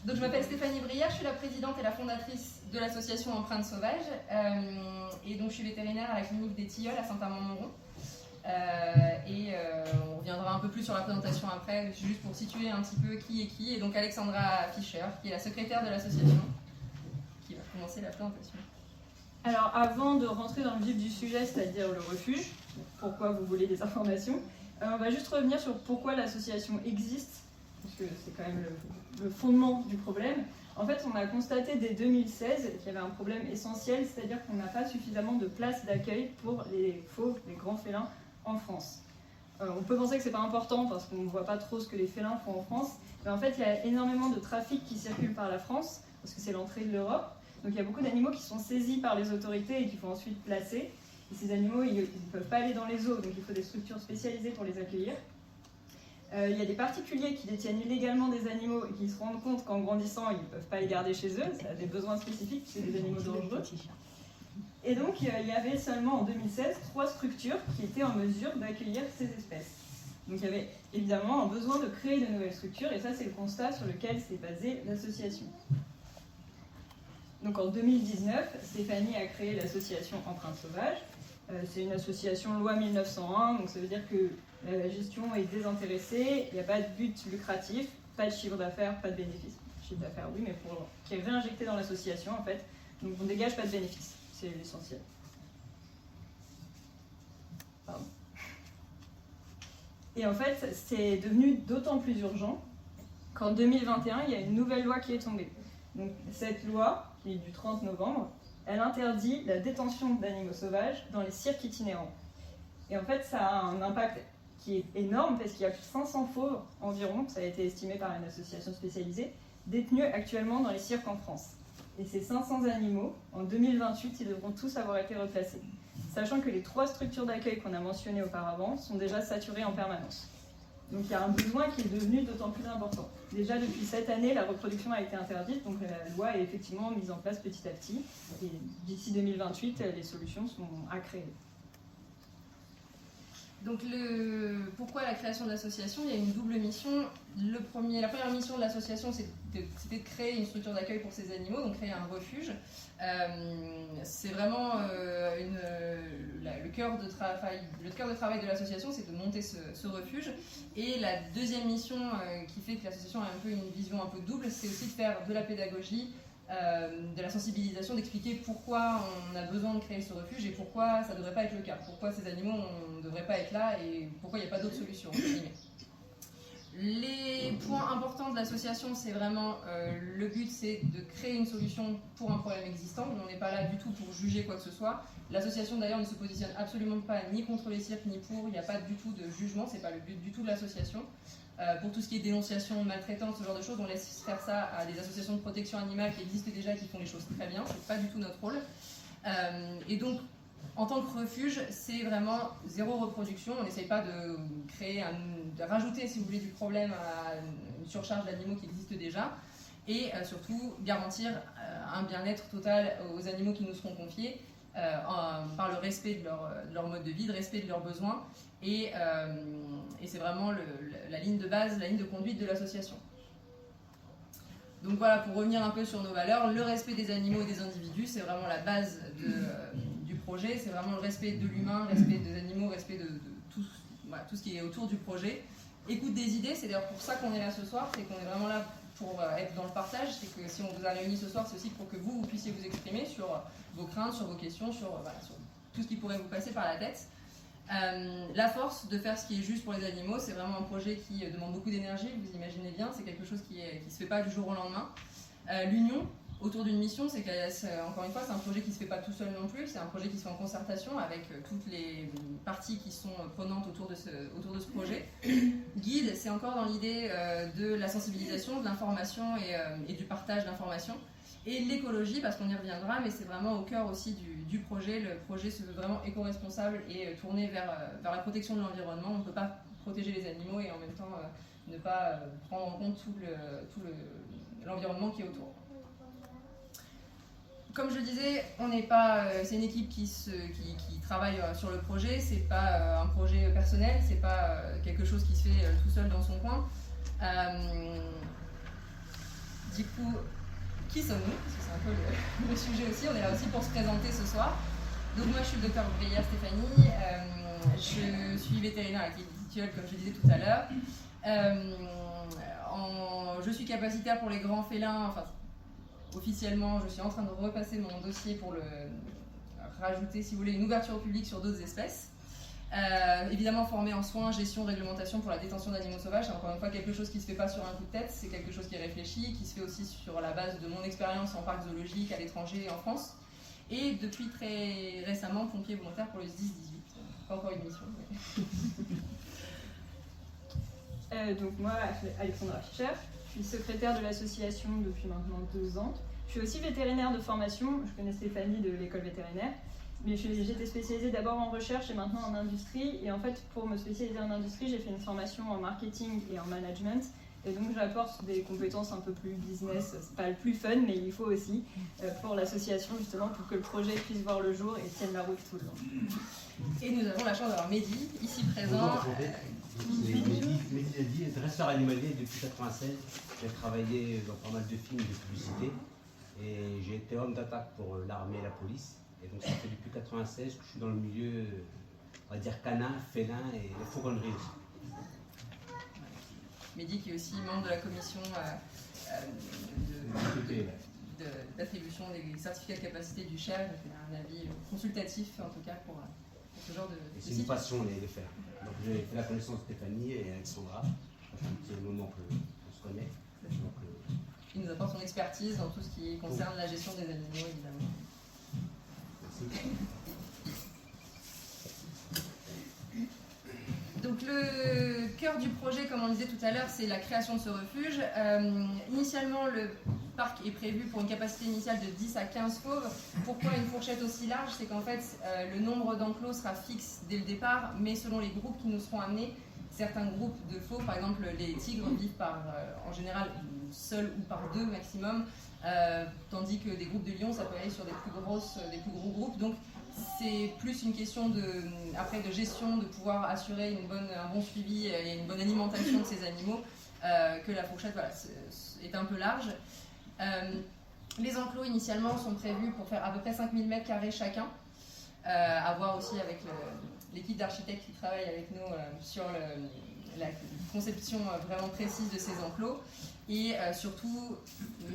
Donc je m'appelle Stéphanie Briard, je suis la présidente et la fondatrice de l'association Empreinte Sauvage. Et donc je suis vétérinaire à la clinique des Tilleuls à Saint-Amand-Montrond. On reviendra un peu plus sur la présentation après, juste pour situer un petit peu qui est qui. Et donc Alexandra Fischer, qui est la secrétaire de l'association, qui va commencer la présentation. Alors avant de rentrer dans le vif du sujet, c'est-à-dire le refuge, pourquoi vous voulez des informations, on va juste revenir sur pourquoi l'association existe, parce que c'est quand même le fondement du problème. En fait, on a constaté dès 2016 qu'il y avait un problème essentiel, c'est-à-dire qu'on n'a pas suffisamment de places d'accueil pour les fauves, les grands félins en France. On peut penser que c'est pas important parce qu'on ne voit pas trop ce que les félins font en France, mais en fait, il y a énormément de trafic qui circule par la France, parce que c'est l'entrée de l'Europe. Donc il y a beaucoup d'animaux qui sont saisis par les autorités et qu'il faut ensuite placer. Et ces animaux, ils ne peuvent pas aller dans les zoos, donc il faut des structures spécialisées pour les accueillir. Il y a des particuliers qui détiennent illégalement des animaux et qui se rendent compte qu'en grandissant, ils ne peuvent pas les garder chez eux. Ça a des besoins spécifiques, c'est des animaux dangereux. Et donc il y avait seulement en 2016 3 structures qui étaient en mesure d'accueillir ces espèces. Donc il y avait évidemment un besoin de créer de nouvelles structures et ça c'est le constat sur lequel s'est basée l'association. Donc en 2019, Stéphanie a créé l'association Empreinte Sauvage. C'est une association loi 1901, donc ça veut dire que la gestion est désintéressée, il n'y a pas de but lucratif, pas de chiffre d'affaires, pas de bénéfice. Chiffre d'affaires oui, mais qui est réinjecté dans l'association en fait. Donc on ne dégage pas de bénéfice, c'est l'essentiel. Pardon. Et en fait, c'est devenu d'autant plus urgent qu'en 2021, il y a une nouvelle loi qui est tombée. Donc cette loi, qui est du 30 novembre, elle interdit la détention d'animaux sauvages dans les cirques itinérants. Et en fait, ça a un impact qui est énorme parce qu'il y a plus de 500 fauves environ, ça a été estimé par une association spécialisée, détenus actuellement dans les cirques en France. Et ces 500 animaux, en 2028, ils devront tous avoir été replacés. Sachant que les 3 structures d'accueil qu'on a mentionnées auparavant sont déjà saturées en permanence. Donc il y a un besoin qui est devenu d'autant plus important. Déjà depuis cette année, la reproduction a été interdite, donc la loi est effectivement mise en place petit à petit. Et d'ici 2028, les solutions sont à créer. Donc pourquoi la création de l'association? Il y a une double mission. La première mission de l'association, c'était de créer une structure d'accueil pour ces animaux, donc créer un refuge. C'est vraiment le cœur de travail de l'association, c'est de monter ce refuge. Et la deuxième mission qui fait que l'association a un peu une vision un peu double, c'est aussi de faire de la pédagogie, de la sensibilisation, d'expliquer pourquoi on a besoin de créer ce refuge et pourquoi ça ne devrait pas être le cas, pourquoi ces animaux ne devraient pas être là et pourquoi il n'y a pas d'autre solution. Les points importants de l'association, c'est vraiment le but, c'est de créer une solution pour un problème existant. On n'est pas là du tout pour juger quoi que ce soit. L'association d'ailleurs ne se positionne absolument pas ni contre les cirques ni pour, il n'y a pas du tout de jugement, c'est pas le but du tout de l'association. Pour tout ce qui est dénonciation, maltraitance, ce genre de choses, on laisse faire ça à des associations de protection animale qui existent déjà, qui font les choses très bien, c'est pas du tout notre rôle. Et donc, en tant que refuge, c'est vraiment zéro reproduction, on n'essaye pas de rajouter, si vous voulez, du problème à une surcharge d'animaux qui existent déjà, et surtout garantir un bien-être total aux animaux qui nous seront confiés, par le respect de leur mode de vie, le respect de leurs besoins, et c'est vraiment la ligne de base, la ligne de conduite de l'association. Donc voilà, pour revenir un peu sur nos valeurs, le respect des animaux et des individus, c'est vraiment la base du projet, c'est vraiment le respect de l'humain, respect des animaux, respect de tout ce qui est autour du projet. Écoute des idées, c'est d'ailleurs pour ça qu'on est là ce soir, c'est qu'on est vraiment là pour être dans le partage, c'est que si on vous a réunis ce soir, c'est aussi pour que vous puissiez vous exprimer sur vos craintes, sur vos questions, sur tout ce qui pourrait vous passer par la tête. La force de faire ce qui est juste pour les animaux, c'est vraiment un projet qui demande beaucoup d'énergie, vous imaginez bien, c'est quelque chose qui ne se fait pas du jour au lendemain. L'union autour d'une mission, c'est encore une fois, c'est un projet qui ne se fait pas tout seul non plus, c'est un projet qui se fait en concertation avec toutes les parties qui sont prenantes autour de ce projet. Guide, c'est encore dans l'idée de la sensibilisation, de l'information et du partage d'informations. Et l'écologie, parce qu'on y reviendra, mais c'est vraiment au cœur aussi du projet. Le projet se veut vraiment éco-responsable et tourné vers la protection de l'environnement. On ne peut pas protéger les animaux et en même temps ne pas prendre en compte tout l'environnement qui est autour. Comme je disais, c'est une équipe qui travaille sur le projet, c'est pas un projet personnel, c'est pas quelque chose qui se fait tout seul dans son coin. Du coup, qui sommes-nous? Parce que c'est un peu le sujet aussi, on est là aussi pour se présenter ce soir. Donc moi je suis le docteur Breyer Stéphanie, je suis vétérinaire avec l'éthiole comme je disais tout à l'heure. Je suis capacitaire pour les grands félins, enfin officiellement je suis en train de repasser mon dossier pour le rajouter si vous voulez une ouverture au public sur d'autres espèces. Évidemment formé en soins, gestion, réglementation pour la détention d'animaux sauvages, c'est encore une fois quelque chose qui ne se fait pas sur un coup de tête, c'est quelque chose qui est réfléchi, qui se fait aussi sur la base de mon expérience en parc zoologique à l'étranger et en France. Et depuis très récemment, pompier volontaire pour le 10-18. Pas encore une mission. Mais... donc moi, Alexandra Fischer, je suis secrétaire de l'association depuis maintenant 2 ans. Je suis aussi vétérinaire de formation, je connais Stéphanie de l'école vétérinaire. Mais j'étais spécialisée d'abord en recherche et maintenant en industrie. Et en fait, pour me spécialiser en industrie, j'ai fait une formation en marketing et en management. Et donc, j'apporte des compétences un peu plus business. C'est pas le plus fun, mais il faut aussi pour l'association, justement, pour que le projet puisse voir le jour et tienne la route tout le long. Et nous avons la chance d'avoir Mehdi, ici présent. Mehdi Dedi, dresseur animalier depuis 1996. J'ai travaillé dans pas mal de films de publicité. Et j'ai été homme d'attaque pour l'armée et la police. Et donc ça fait depuis 1996 que je suis dans le milieu, on va dire canin, félin et fauconnerie aussi. Mehdi qui est aussi membre de la commission d'attribution des certificats de capacité du CHER, qui a un avis consultatif en tout cas pour ce genre de c'est une passion les faire. Donc j'ai fait la connaissance de Stéphanie et Alexandra, ça fait un petit moment qu'on se connaît. Donc, il nous apporte son expertise dans tout ce qui concerne la gestion des animaux évidemment. Donc le cœur du projet, comme on le disait tout à l'heure, c'est la création de ce refuge. Initialement, le parc est prévu pour une capacité initiale de 10 à 15 fauves. Pourquoi une fourchette aussi large? C'est qu'en fait, le nombre d'enclos sera fixe dès le départ, mais selon les groupes qui nous seront amenés, certains groupes de fauves, par exemple les tigres, vivent en général seuls ou par 2 maximum, tandis que des groupes de lions, ça peut aller sur des plus gros groupes. Donc c'est plus une question de gestion, de pouvoir assurer un bon suivi et une bonne alimentation de ces animaux, que la fourchette est un peu large. Les enclos initialement sont prévus pour faire à peu près 5000 m² chacun, à voir aussi avec l'équipe d'architectes qui travaille avec nous sur la conception vraiment précise de ces enclos. Et surtout,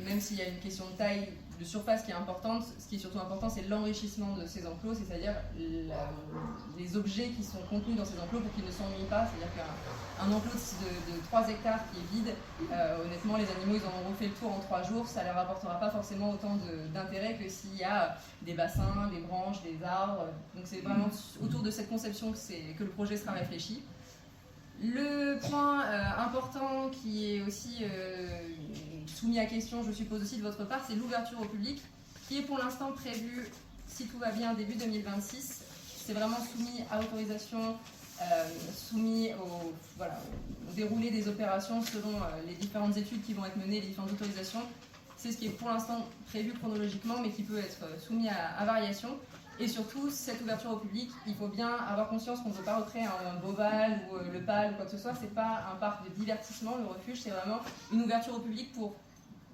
même s'il y a une question de taille, de surface qui est importante, ce qui est surtout important, c'est l'enrichissement de ces enclos, c'est-à-dire les objets qui sont contenus dans ces enclos pour qu'ils ne s'ennuient pas. C'est-à-dire qu'un enclos de 3 hectares qui est vide, honnêtement, les animaux, ils en auront fait le tour en 3 jours, ça ne leur apportera pas forcément autant d'intérêt que s'il y a des bassins, des branches, des arbres. Donc c'est vraiment autour de cette conception que le projet sera réfléchi. Le point important qui est aussi soumis à question, je suppose aussi de votre part, c'est l'ouverture au public, qui est pour l'instant prévue, si tout va bien, début 2026. C'est vraiment soumis à autorisation, soumis au déroulé des opérations selon les différentes études qui vont être menées, les différentes autorisations. C'est ce qui est pour l'instant prévu chronologiquement, mais qui peut être soumis à variation. Et surtout, cette ouverture au public, il faut bien avoir conscience qu'on ne peut pas recréer un Beauval ou le PAL ou quoi que ce soit. Ce n'est pas un parc de divertissement, le refuge, c'est vraiment une ouverture au public pour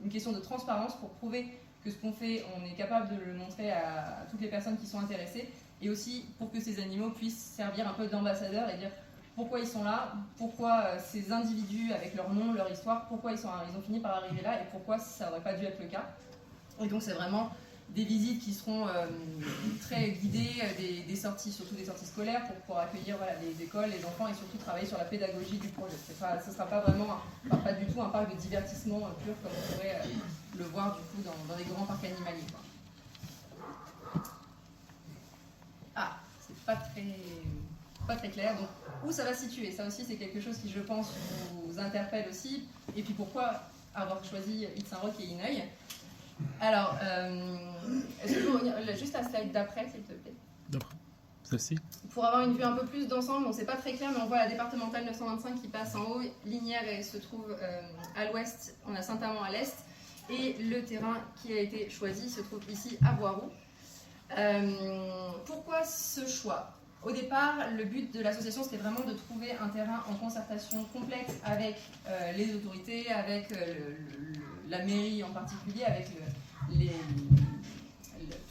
une question de transparence, pour prouver que ce qu'on fait, on est capable de le montrer à toutes les personnes qui sont intéressées, et aussi pour que ces animaux puissent servir un peu d'ambassadeurs et dire pourquoi ils sont là, pourquoi ces individus avec leur nom, leur histoire, pourquoi ils ont fini par arriver là et pourquoi ça n'aurait pas dû être le cas. Et donc c'est vraiment des visites qui seront très guidées, des sorties, surtout des sorties scolaires pour accueillir les écoles, les enfants et surtout travailler sur la pédagogie du projet. Ce ne sera pas vraiment, pas du tout un parc de divertissement pur comme on pourrait le voir du coup dans des grands parcs animaliers. Ah, c'est pas très clair. Donc, où ça va se situer? Ça aussi, c'est quelque chose qui, je pense, vous interpelle aussi. Et puis, pourquoi avoir choisi Île-Saint-Roch et Ineuil? Alors, est-ce que vous revenir juste la slide d'après, s'il te plaît? D'après, celle-ci. Pour avoir une vue un peu plus d'ensemble, bon, c'est pas très clair, mais on voit la départementale 925 qui passe en haut. Linière elle se trouve à l'ouest, on a Saint-Amand à l'est. Et le terrain qui a été choisi se trouve ici à Boiroux. Pourquoi ce choix? Au départ, le but de l'association, c'était vraiment de trouver un terrain en concertation complète avec les autorités, avec la mairie en particulier, avec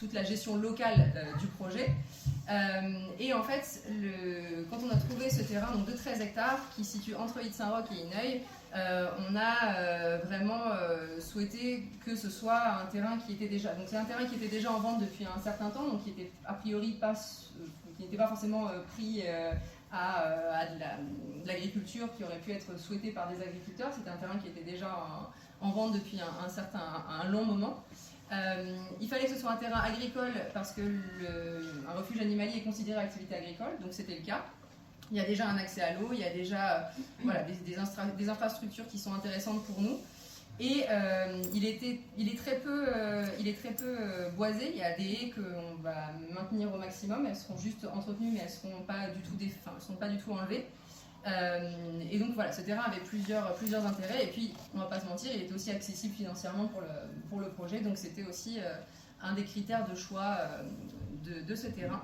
toute la gestion locale du projet. Et en fait, quand on a trouvé ce terrain donc de 13 hectares qui se situe entre Île-Saint-Roch et Inneuil, on a vraiment souhaité que ce soit un terrain qui était déjà... Donc c'est un terrain qui était déjà en vente depuis un certain temps, donc qui était a priori pas... qui n'était pas forcément pris à de l'agriculture qui aurait pu être souhaité par des agriculteurs. C'était un terrain qui était déjà en vente depuis un long moment. Il fallait que ce soit un terrain agricole parce que un refuge animalier est considéré activité agricole, donc c'était le cas. Il y a déjà un accès à l'eau, il y a déjà des infrastructures qui sont intéressantes pour nous. Et il est très peu boisé. Il y a des haies qu'on va maintenir au maximum. Elles seront juste entretenues, mais elles ne seront pas du tout enlevées. Et donc voilà, ce terrain avait plusieurs intérêts. Et puis, on ne va pas se mentir, il était aussi accessible financièrement pour le projet. Donc c'était aussi un des critères de choix de ce terrain.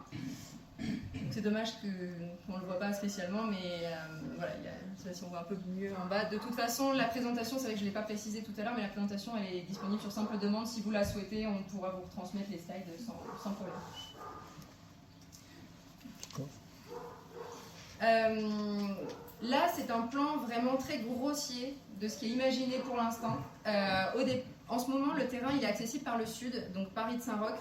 Donc c'est dommage qu'on ne le voit pas spécialement, mais voilà, je sais pas si on voit un peu mieux en bas. De toute façon, la présentation, c'est vrai que je ne l'ai pas précisé tout à l'heure, mais la présentation elle est disponible sur simple demande. Si vous la souhaitez, on pourra vous transmettre les slides sans problème. Là, c'est un plan vraiment très grossier de ce qui est imaginé pour l'instant. En ce moment, le terrain il est accessible par le sud, donc par Île-Saint-Roch.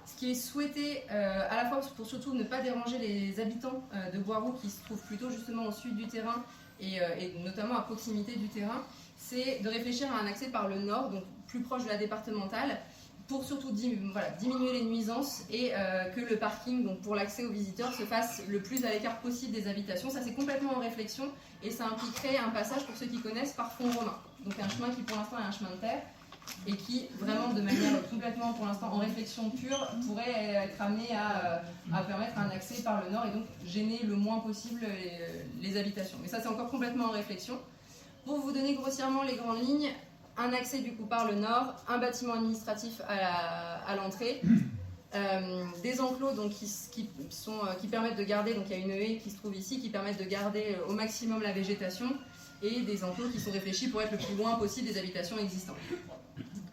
Ce qui est souhaité, à la fois pour surtout ne pas déranger les habitants de Boiroux qui se trouvent plutôt justement au sud du terrain et notamment à proximité du terrain, c'est de réfléchir à un accès par le nord, donc plus proche de la départementale, pour surtout diminuer les nuisances et que le parking, donc pour l'accès aux visiteurs, se fasse le plus à l'écart possible des habitations. Ça c'est complètement en réflexion et ça impliquerait un passage, pour ceux qui connaissent, par fond romain. Donc un chemin qui pour l'instant est un chemin de terre, et qui, vraiment de manière complètement, pour l'instant, en réflexion pure, pourrait être amené à permettre un accès par le nord et donc gêner le moins possible les habitations. Mais ça, c'est encore complètement en réflexion. Pour vous donner grossièrement les grandes lignes, un accès du coup par le nord, un bâtiment administratif à l'entrée, des enclos donc, qui permettent de garder, donc il y a une haie qui se trouve ici, qui permettent de garder au maximum la végétation, et des enclos qui sont réfléchis pour être le plus loin possible des habitations existantes.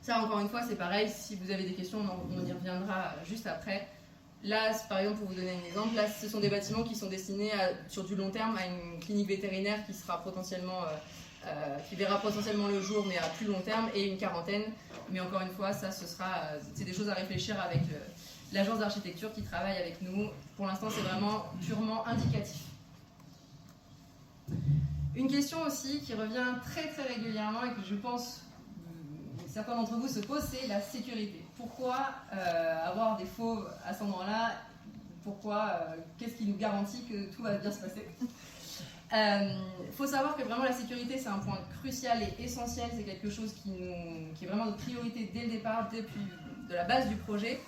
Ça, encore une fois, c'est pareil. Si vous avez des questions, on y reviendra juste après. Là, par exemple, pour vous donner un exemple, là, ce sont des bâtiments qui sont destinés sur du long terme à une clinique vétérinaire qui verra potentiellement le jour, mais à plus long terme, et une quarantaine. Mais encore une fois, ça, c'est des choses à réfléchir avec l'agence d'architecture qui travaille avec nous. Pour l'instant, c'est vraiment purement indicatif. Une question aussi qui revient très très régulièrement et que je pense certains d'entre vous se posent, c'est la sécurité. Pourquoi avoir des fauves à cet endroit-là? Qu'est-ce qui nous garantit que tout va bien se passer? Faut savoir que vraiment la sécurité c'est un point crucial et essentiel, c'est quelque chose qui est vraiment de priorité dès le départ, depuis de la base du projet.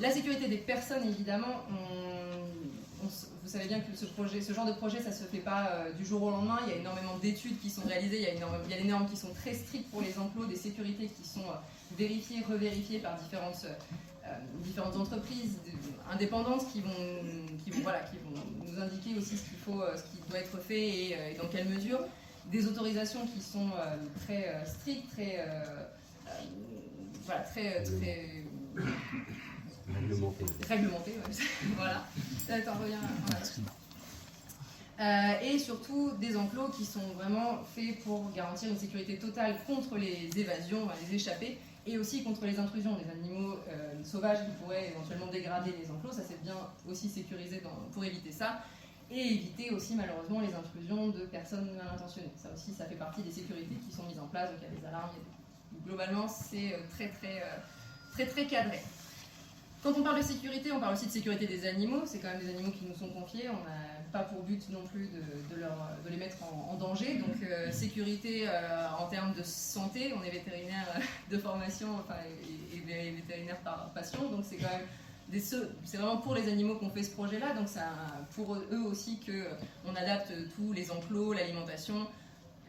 La sécurité des personnes évidemment, vous savez bien que ce genre de projet ça se fait pas du jour au lendemain, il y a énormément d'études qui sont réalisées, il y a des normes qui sont très strictes pour les enclos, des sécurités qui sont vérifiées, revérifiées par différentes entreprises indépendantes qui vont nous indiquer aussi ce qui doit être fait et dans quelle mesure. Des autorisations qui sont très strictes, très réglementées. Voilà. T'en reviens. Et surtout des enclos qui sont vraiment faits pour garantir une sécurité totale contre les évasions, les échappées, et aussi contre les intrusions des animaux sauvages qui pourraient éventuellement dégrader les enclos. Ça c'est bien aussi sécurisé pour éviter ça, et éviter aussi malheureusement les intrusions de personnes mal intentionnées. Ça aussi, ça fait partie des sécurités qui sont mises en place, donc il y a des alarmes, globalement c'est très cadré. Quand on parle de sécurité, on parle aussi de sécurité des animaux. C'est quand même des animaux qui nous sont confiés. On n'a pas pour but non plus de les mettre en danger. Donc sécurité en termes de santé, on est vétérinaire de formation et vétérinaire par passion. Donc c'est quand même c'est vraiment pour les animaux qu'on fait ce projet-là. Donc c'est pour eux aussi qu'on adapte tous les enclos, l'alimentation,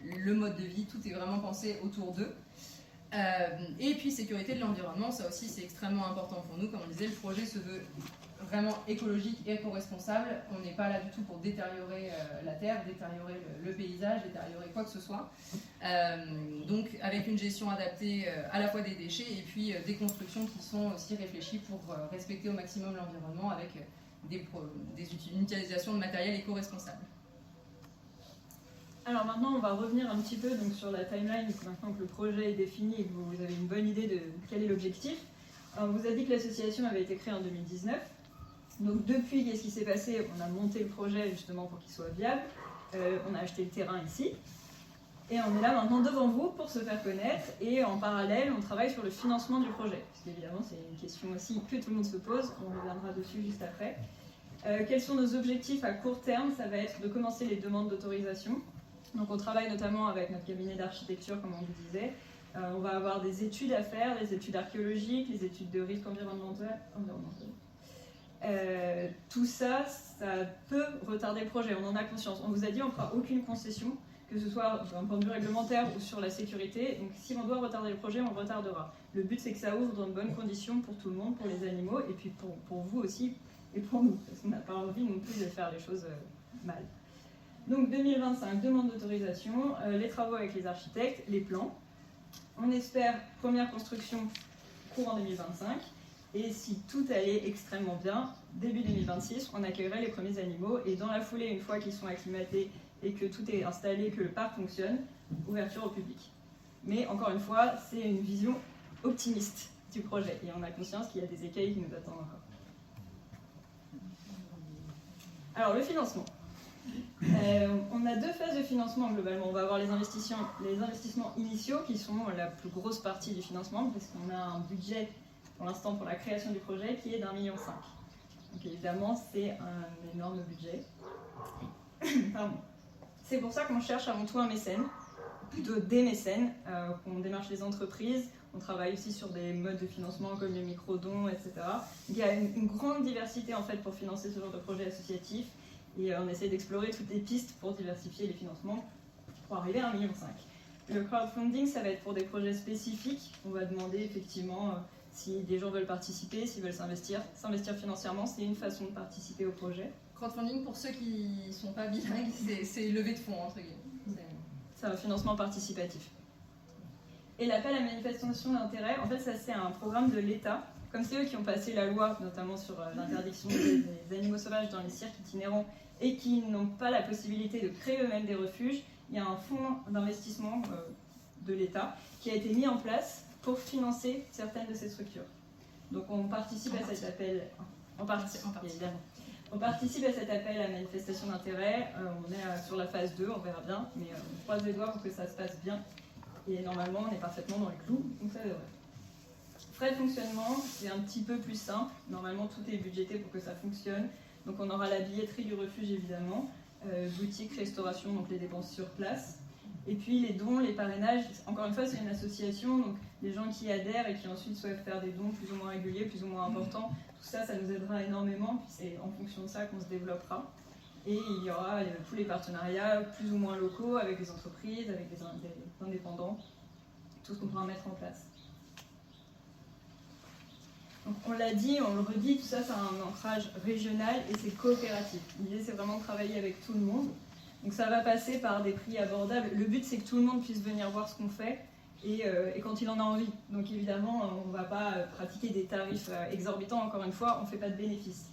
le mode de vie. Tout est vraiment pensé autour d'eux. Et puis sécurité de l'environnement, ça aussi c'est extrêmement important pour nous. Comme on disait, le projet se veut vraiment écologique et éco-responsable. On n'est pas là du tout pour détériorer la terre, détériorer le paysage, détériorer quoi que ce soit. Donc avec une gestion adaptée à la fois des déchets et puis des constructions qui sont aussi réfléchies pour respecter au maximum l'environnement avec une utilisation de matériel éco-responsable. Alors maintenant, on va revenir un petit peu donc, sur la timeline, maintenant que le projet est défini et que vous avez une bonne idée de quel est l'objectif. On vous a dit que l'association avait été créée en 2019. Donc depuis, qu'est-ce qui s'est passé? On a monté le projet justement pour qu'il soit viable. On a acheté le terrain ici. Et on est là maintenant devant vous pour se faire connaître. Et en parallèle, on travaille sur le financement du projet. Parce qu'évidemment, c'est une question aussi que tout le monde se pose. On reviendra dessus juste après. Quels sont nos objectifs à court terme? Ça va être de commencer les demandes d'autorisation. Donc on travaille notamment avec notre cabinet d'architecture, comme on vous disait. On va avoir des études à faire, les études archéologiques, les études de risque environnemental. Tout ça, ça peut retarder le projet, on en a conscience. On vous a dit on ne fera aucune concession, que ce soit d'un point de vue réglementaire ou sur la sécurité. Donc si on doit retarder le projet, on le retardera. Le but c'est que ça ouvre dans de bonnes conditions pour tout le monde, pour les animaux, et puis pour vous aussi, et pour nous, parce qu'on n'a pas envie non plus de faire les choses mal. Donc 2025, demande d'autorisation, les travaux avec les architectes, les plans. On espère première construction courant 2025. Et si tout allait extrêmement bien, début 2026, on accueillerait les premiers animaux. Et dans la foulée, une fois qu'ils sont acclimatés et que tout est installé, que le parc fonctionne, ouverture au public. Mais encore une fois, c'est une vision optimiste du projet. Et on a conscience qu'il y a des écueils qui nous attendent encore. Alors le financement. On a deux phases de financement globalement. On va avoir les investissements initiaux qui sont la plus grosse partie du financement parce qu'on a un budget pour l'instant pour la création du projet qui est d'1,5 million. Donc évidemment c'est un énorme budget. Pardon. C'est pour ça qu'on cherche avant tout un mécène, plutôt des mécènes, qu'on démarche les entreprises. On travaille aussi sur des modes de financement comme les micro-dons, etc. Donc, il y a une grande diversité en fait pour financer ce genre de projet associatif. Et on essaie d'explorer toutes les pistes pour diversifier les financements pour arriver à 1,5 million. Le crowdfunding, ça va être pour des projets spécifiques. On va demander effectivement si des gens veulent participer, s'ils veulent s'investir financièrement, c'est une façon de participer au projet. Crowdfunding, pour ceux qui ne sont pas bilingues, c'est levée de fonds, entre guillemets. C'est un financement participatif. Et l'appel à manifestation d'intérêt, en fait, ça c'est un programme de l'État. Comme c'est eux qui ont passé la loi, notamment sur l'interdiction des animaux sauvages dans les cirques itinérants et qui n'ont pas la possibilité de créer eux-mêmes des refuges, il y a un fonds d'investissement de l'État qui a été mis en place pour financer certaines de ces structures. Donc on participe à cet appel, on participe à cet appel à manifestation d'intérêt. On est sur la phase 2, on verra bien, mais on croise les doigts pour que ça se passe bien. Et normalement, on est parfaitement dans les clous, donc ça devrait. Frais de fonctionnement, c'est un petit peu plus simple. Normalement, tout est budgété pour que ça fonctionne. Donc on aura la billetterie du refuge évidemment, boutique, restauration, donc les dépenses sur place. Et puis les dons, les parrainages, encore une fois c'est une association, donc les gens qui adhèrent et qui ensuite souhaitent faire des dons plus ou moins réguliers, plus ou moins importants, tout ça, ça nous aidera énormément, puis c'est en fonction de ça qu'on se développera. Et il y aura tous les partenariats plus ou moins locaux avec les entreprises, avec des indépendants, tout ce qu'on pourra mettre en place. Donc, on l'a dit, on le redit, tout ça, c'est un ancrage régional et c'est coopératif. L'idée, c'est vraiment de travailler avec tout le monde. Donc ça va passer par des prix abordables. Le but, c'est que tout le monde puisse venir voir ce qu'on fait et quand il en a envie. Donc évidemment, on ne va pas pratiquer des tarifs exorbitants, encore une fois, on ne fait pas de bénéfices.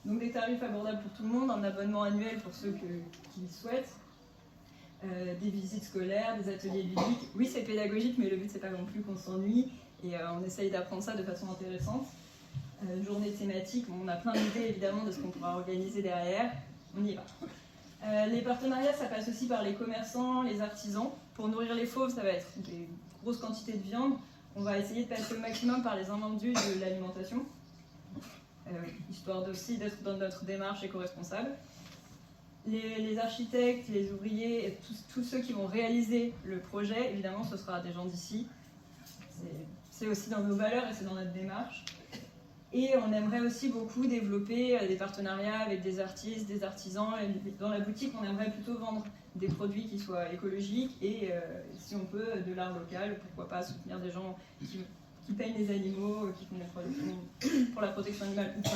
Donc des tarifs abordables pour tout le monde, un abonnement annuel pour ceux qui le souhaitent, des visites scolaires, des ateliers ludiques. Oui, c'est pédagogique, mais le but, c'est pas non plus qu'on s'ennuie et on essaye d'apprendre ça de façon intéressante. Journée thématique, on a plein d'idées évidemment de ce qu'on pourra organiser derrière, on y va. Les partenariats, ça passe aussi par les commerçants, les artisans. Pour nourrir les fauves, ça va être des grosses quantités de viande. On va essayer de passer au maximum par les invendus de l'alimentation, histoire aussi d'être dans notre démarche éco-responsable. Les architectes, les ouvriers, et tous ceux qui vont réaliser le projet, évidemment, ce sera des gens d'ici. C'est aussi dans nos valeurs et c'est dans notre démarche. Et on aimerait aussi beaucoup développer des partenariats avec des artistes, des artisans. Et dans la boutique, on aimerait plutôt vendre des produits qui soient écologiques et, si on peut, de l'art local. Pourquoi pas soutenir des gens qui peignent les animaux, qui font des productions pour la protection animale ou pas.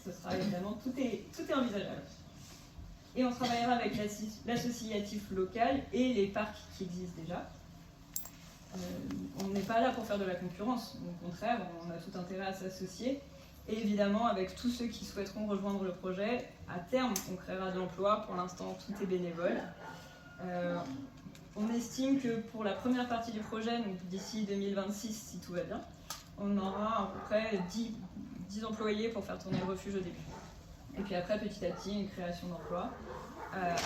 Ce sera évidemment, tout est envisageable. Et on travaillera avec l'associatif local et les parcs qui existent déjà. On n'est pas là pour faire de la concurrence, au contraire, on a tout intérêt à s'associer. Et évidemment, avec tous ceux qui souhaiteront rejoindre le projet, à terme, on créera de l'emploi. Pour l'instant, tout est bénévole. On estime que pour la première partie du projet, donc d'ici 2026, si tout va bien, on aura à peu près 10 employés pour faire tourner le refuge au début. Et puis après, petit à petit, une création d'emplois.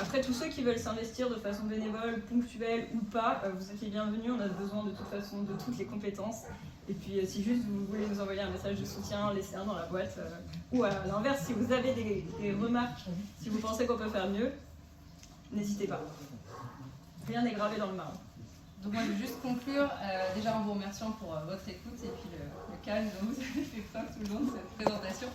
Après, tous ceux qui veulent s'investir de façon bénévole, ponctuelle ou pas, vous êtes les bienvenus. On a besoin de toute façon de toutes les compétences. Et puis, si juste vous voulez nous envoyer un message de soutien, laissez un dans la boîte. Ou à l'inverse, si vous avez des remarques, si vous pensez qu'on peut faire mieux, n'hésitez pas. Rien n'est gravé dans le marbre. Donc moi je vais juste conclure, déjà en vous remerciant pour votre écoute et puis le calme dont vous avez fait preuve tout le long de cette présentation.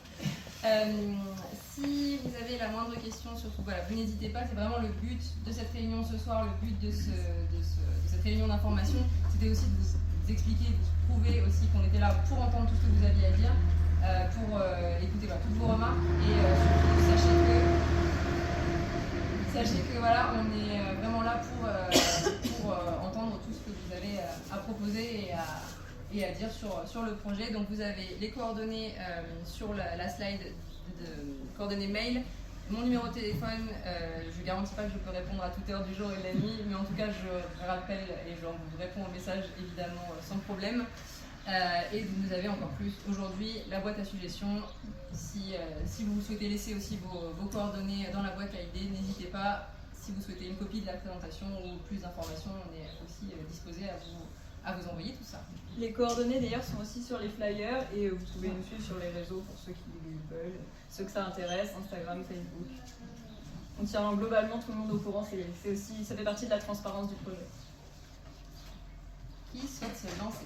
Si vous avez la moindre question, surtout voilà, vous n'hésitez pas, c'est vraiment le but de cette réunion ce soir, le but de cette réunion d'information, c'était aussi de vous expliquer, de vous prouver aussi qu'on était là pour entendre tout ce que vous aviez à dire, pour écouter toutes vos remarques et surtout sachez que voilà, on est vraiment là pour entendre tout ce que vous avez à proposer et à dire sur le projet. Donc vous avez les coordonnées sur la slide de coordonnées mail, mon numéro de téléphone. Je ne garantis pas que je peux répondre à toute heure du jour et de la nuit, mais en tout cas je rappelle et je vous réponds au message évidemment sans problème. Et vous avez encore plus aujourd'hui la boîte à suggestions. Si vous souhaitez laisser aussi vos coordonnées dans la boîte à idées, n'hésitez pas. Si vous souhaitez une copie de la présentation ou plus d'informations, on est aussi disposé à vous envoyer tout ça. Les coordonnées d'ailleurs sont aussi sur les flyers et vous pouvez nous suivre sur les réseaux pour ceux qui veulent, ceux que ça intéresse, Instagram, Facebook. On tient globalement tout le monde au courant, ça fait partie de la transparence du projet. Qui souhaite se lancer?